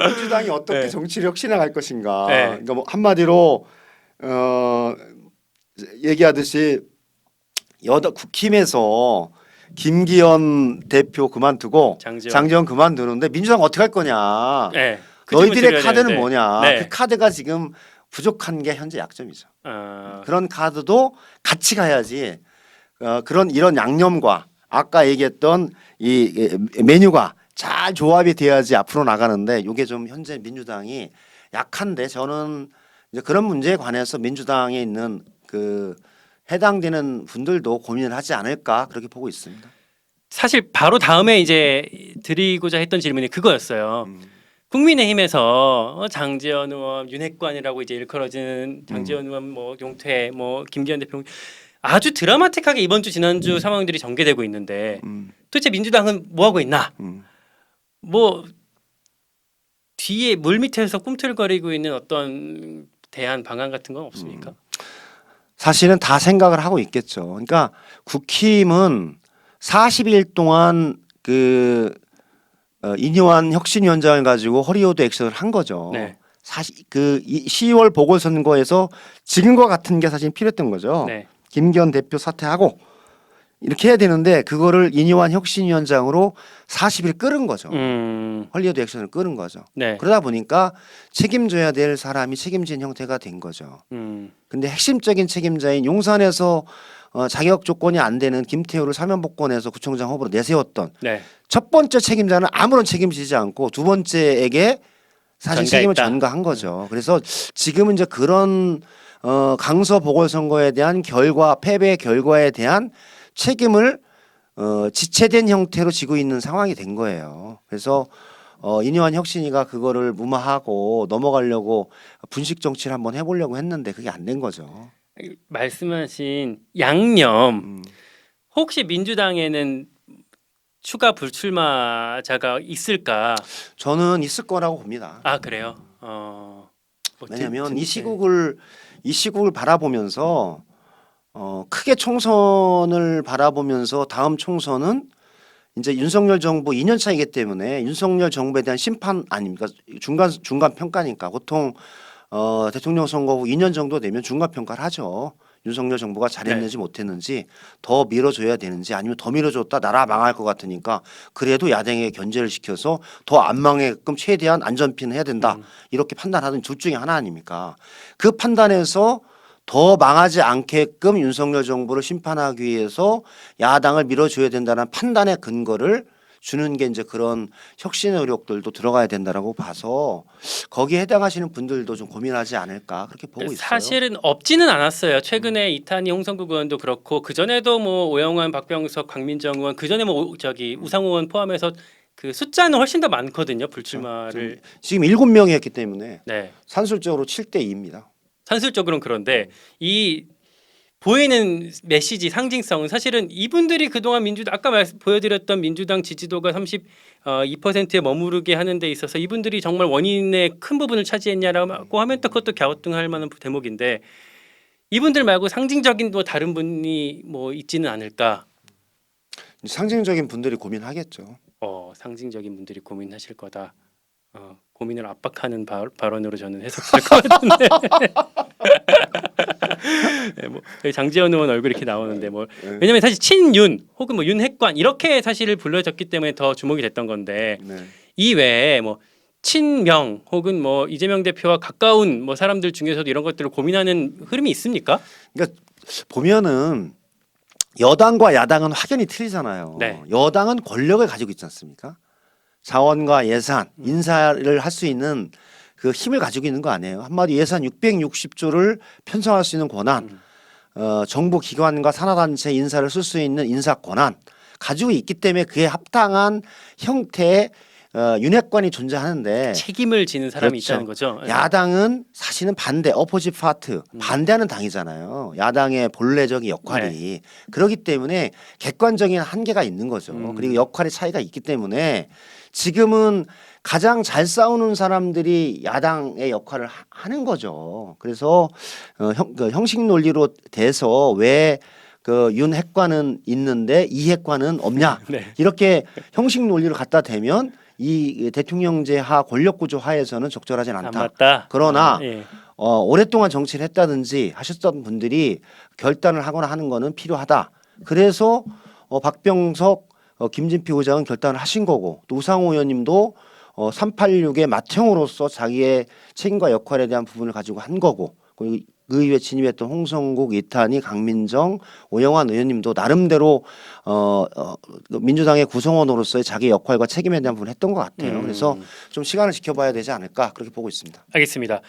민주당이 어떻게 네. 정치를 혁신해갈 것인가. 네. 그러니까 뭐 한마디로 얘기하듯이 국힘에서 김기현 대표 그만두고 장제원 그만두는데 민주당 어떻게 할 거냐. 네. 그 너희들의 카드는 뭐냐. 네. 그 카드가 지금 부족한 게 현재 약점이죠. 그런 카드도 같이 가야지. 이런 양념과 아까 얘기했던 이 메뉴가 잘 조합이 돼야지 앞으로 나가는데 이게 좀 현재 민주당이 약한데 저는 이제 그런 문제에 관해서 민주당에 있는 그 해당되는 분들도 고민을 하지 않을까 그렇게 보고 있습니다. 사실 바로 다음에 이제 드리고자 했던 질문이 그거였어요. 국민의힘에서 장제원 의원, 윤핵관이라고 이제 일컬어지는 장제원 의원, 뭐 용태, 뭐 김기현 대표 아주 드라마틱하게 이번 주 지난주 상황들이 전개되고 있는데 도대체 민주당은 뭐 하고 있나? 뭐 뒤에 물 밑에서 꿈틀거리고 있는 어떤 대안 방안 같은 건 없습니까? 사실은 다 생각을 하고 있겠죠. 그러니까 국힘은 40일 동안 그 이뇨한 혁신위원장을 가지고 허리호드 액션을 한 거죠. 네. 사실 그 10월 보궐선거에서 지금과 같은 게 사실 필요했던 거죠. 네. 김기현 대표 사퇴하고 이렇게 해야 되는데 그거를 이뇨한 혁신위원장으로 40일 끌은 거죠. 헐리우드 액션을 끌은 거죠. 네. 그러다 보니까 책임져야 될 사람이 책임진 형태가 된 거죠. 근데 핵심적인 책임자인 용산에서 자격 조건이 안 되는 김태우를 사면복권해서 구청장 후보로 내세웠던 네. 첫 번째 책임자는 아무런 책임지지 않고 두 번째에게 사실 책임을 전가한 거죠. 그래서 지금은 이제 그런 강서 보궐선거에 대한 결과, 패배 결과에 대한 책임을 지체된 형태로 지고 있는 상황이 된 거예요. 그래서 이뇨한 혁신이가 그거를 무마하고 넘어가려고 분식 정치를 한번 해보려고 했는데 그게 안 된 거죠. 말씀하신 양념 혹시 민주당에는 추가 불출마자가 있을까? 저는 있을 거라고 봅니다. 아 그래요? 왜냐하면 이 시국을 바라보면서 크게 총선을 바라보면서 다음 총선은 이제 윤석열 정부 2년 차이기 때문에 윤석열 정부에 대한 심판 아닙니까? 중간 평가니까 보통 대통령 선거 후 2년 정도 되면 중간 평가를 하죠. 윤석열 정부가 잘했는지 못했는지 더 밀어줘야 되는지 아니면 더 밀어줬다 나라 망할 것 같으니까 그래도 야당에 견제를 시켜서 더 안 망하게끔 최대한 안전핀을 해야 된다 이렇게 판단하는 둘 중에 하나 아닙니까? 그 판단에서 더 망하지 않게끔 윤석열 정부를 심판하기 위해서 야당을 밀어줘야 된다는 판단의 근거를 주는 게 이제 그런 혁신 의혹들도 들어가야 된다라고 봐서 거기에 해당하시는 분들도 좀 고민하지 않을까 그렇게 보고 있어요. 사실은 없지는 않았어요. 최근에 이탄희 홍성국 의원도 그렇고 그 전에도 뭐 오영환, 박병석, 강민정 의원 그 전에 뭐 저기 우상호 의원 포함해서 그 숫자는 훨씬 더 많거든요. 불출마를 지금 7명이 했기 때문에 네. 산술적으로 7대 2입니다. 산술적으로는 그런데 이 보이는 메시지 상징성은 사실은 이분들이 그동안 민주당 아까 보여드렸던 민주당 지지도가 32%에 머무르게 하는 데 있어서 이분들이 정말 원인의 큰 부분을 차지했냐라고 하면 또 그것도 갸우뚱할 만한 대목인데 이분들 말고 상징적인 뭐 다른 분이 뭐 있지는 않을까? 상징적인 분들이 고민하겠죠. 상징적인 분들이 고민하실 거다. 고민을 압박하는 발언으로 저는 해석할 것 같은데. 네, 뭐 장제원 의원 얼굴 이렇게 나오는데 뭐 왜냐면 사실 친윤 혹은 뭐 윤핵관 이렇게 사실 불려졌기 때문에 더 주목이 됐던 건데 이 외에 뭐 친명 혹은 뭐 이재명 대표와 가까운 뭐 사람들 중에서도 이런 것들을 고민하는 흐름이 있습니까? 그러니까 보면은 여당과 야당은 확연히 틀리잖아요. 네. 여당은 권력을 가지고 있지 않습니까? 자원과 예산, 인사를 할 수 있는 그 힘을 가지고 있는 거 아니에요. 한마디 예산 660조를 편성할 수 있는 권한, 정부 기관과 산하단체 인사를 쓸 수 있는 인사 권한 가지고 있기 때문에 그에 합당한 형태의 윤핵관이 존재하는데 책임을 지는 사람이 그렇죠. 있다는 거죠. 야당은 사실은 반대, 어포지 파트, 반대하는 당이잖아요. 야당의 본래적인 역할이 그렇기 때문에 객관적인 한계가 있는 거죠. 그리고 역할의 차이가 있기 때문에 지금은 가장 잘 싸우는 사람들이 야당의 역할을 하는 거죠. 그래서 형식 논리로 돼서 왜 그 윤핵관은 있는데 이핵관은 없냐 네. 이렇게 형식 논리를 갖다 대면 이 대통령제 하 권력 구조 하에서는 적절하진 안 않다. 맞다. 그러나 예. 오랫동안 정치를 했다든지 하셨던 분들이 결단을 하거나 하는 거는 필요하다. 그래서 박병석, 김진표 의장은 결단을 하신 거고 또 우상호 의원님도 386의 맏형으로서 자기의 책임과 역할에 대한 부분을 가지고 한 거고 그리고 의회에 진입했던 홍성국, 이탄희, 강민정, 오영환 의원님도 나름대로 민주당의 구성원으로서의 자기 역할과 책임에 대한 부분을 했던 것 같아요. 그래서 좀 시간을 지켜봐야 되지 않을까 그렇게 보고 있습니다. 알겠습니다.